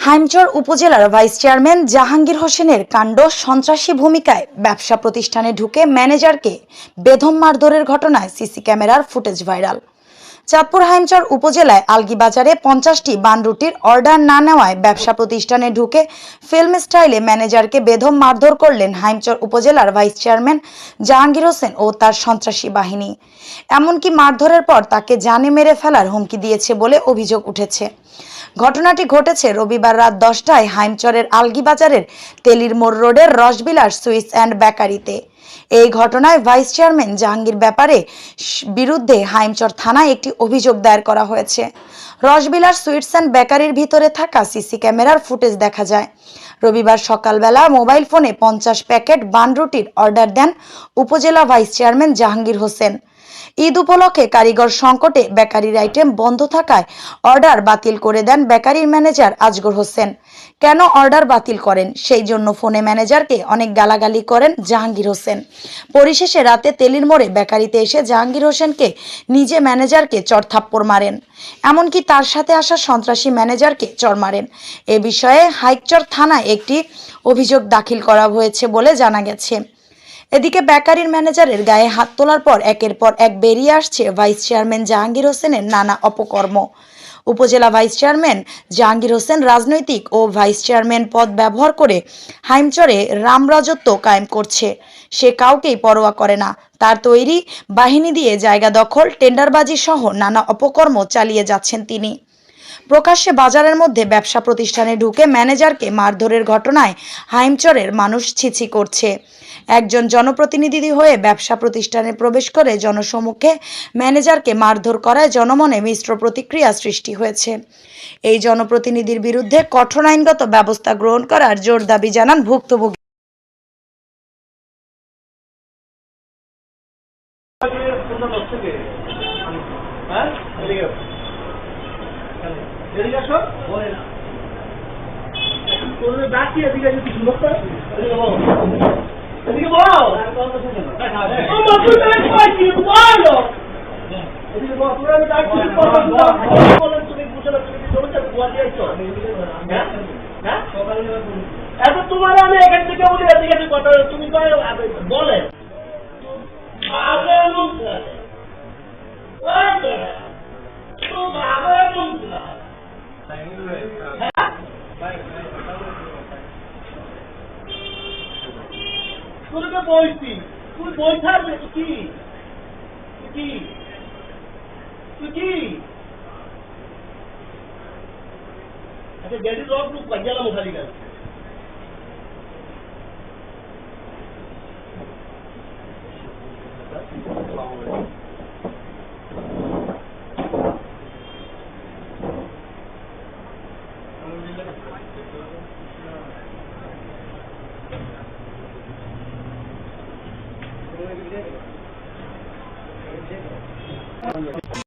হাইমচর উপজেলার vice chairman Jahangir হোসেনের কাণ্ড সন্ত্রাসী ভূমিকায় ব্যবসা প্রতিষ্ঠানে ঢুকে ম্যানেজারকে বেদম মারধরের ঘটনায় সিসি ক্যামেরার ফুটেজ ভাইরাল। চাঁদপুর হাইমচর উপজেলায় আলগি বাজারে 50টি বানরুটির অর্ডার না নেওয়ায় ব্যবসা প্রতিষ্ঠানে ঢুকে ফিল্ম স্টাইলে ম্যানেজারকে বেদম মারধর করলেন হাইমচর উপজেলার ভাইস চেয়ারম্যান জাহাঙ্গীর হোসেন ও তার সন্ত্রাসী বাহিনী। এমনকি মারধরের পর তাকে জানে মেরে ফেলার হুমকি দিয়েছে বলে অভিযোগ উঠেছে। ঘটনাটি ঘটেছে রবিবার রাত 10টায় হাইমচরের আলগি বাজারের তেলির মোড় রোডের রসবিলাস সুইটস অ্যান্ড বেকারিতে। এই ঘটনায় ভাইস চেয়ারম্যান জাহাঙ্গীর বিরুদ্ধে হাইমচর থানায় একটি অভিযোগ দায়ের করা হয়েছে। রসবিলাস সুইটস অ্যান্ড বেকারির ভিতরে থাকা সিসি ক্যামেরার ফুটেজ দেখা যায়। রবিবার সকালবেলা মোবাইল ফোনে 50 প্যাকেট বানরুটির অর্ডার দেন উপজেলা ভাইস চেয়ারম্যান জাহাঙ্গীর হোসেন। ঈদ উপলক্ষে কারিগর সংকটে বেকারির আইটেম বন্ধ থাকায় অর্ডার বাতিল করে দেন বেকারির ম্যানেজার আজগর হোসেন। কেন অর্ডার বাতিল করেন সেই জন্য ফোনে ম্যানেজারকে অনেক গালাগালি করেন জাহাঙ্গীর হোসেন। পরিশেষে রাতে তেলির মোড়ে বেকারিতে এসে জাহাঙ্গীর হোসেনকে নিজে ম্যানেজারকে চড়থাপ্পড় মারেন, এমনকি তার সাথে আসা সন্ত্রাসী ম্যানেজারকে চড় মারেন। এ বিষয়ে হাইমচর থানায় একটি অভিযোগ দাখিল করা হয়েছে বলে জানা গেছে। এদিকে বেকারির ম্যানেজারের গায়ে হাত তোলার পর একের পর এক বেরিয়ে আসছে ভাইস চেয়ারম্যান জাহাঙ্গীর হোসেনের নানা অপকর্ম। উপজেলা ভাইস চেয়ারম্যান জাহাঙ্গীর হোসেন রাজনৈতিক ও ভাইস চেয়ারম্যান পদ ব্যবহার করে হাইমচরে রামরাজত্ব কায়েম করছে। সে কাউকেই পরোয়া করে না। তার তৈরি বাহিনী দিয়ে জায়গা দখল, টেন্ডারবাজি সহ নানা অপকর্ম চালিয়ে যাচ্ছেন তিনি। প্রকাশ্যে বাজারের মধ্যে ব্যবসা প্রতিষ্ঠানে ঢুকে ম্যানেজারকে মারধরের ঘটনায় হাইমচরের মানুষ ছিছি করছে। একজন জনপ্রতিনিধি হয়ে ব্যবসা প্রতিষ্ঠানে প্রবেশ করে জনসমক্ষে ম্যানেজারকে মারধর করায় জনমনে মিশ্র প্রতিক্রিয়া সৃষ্টি হয়েছে। এই জনপ্রতিনিধির বিরুদ্ধে কঠোর আইনগত ব্যবস্থা গ্রহণ করার জোর দাবি জানান ভুক্তভোগী। তোমার আমি এখান থেকে বলি এদিকে কথা তুমি বলে বইছি তুই বই থাকবে কি কি তুই কি আচ্ছা গেলি লোক লোক গেলাম খালি গেল।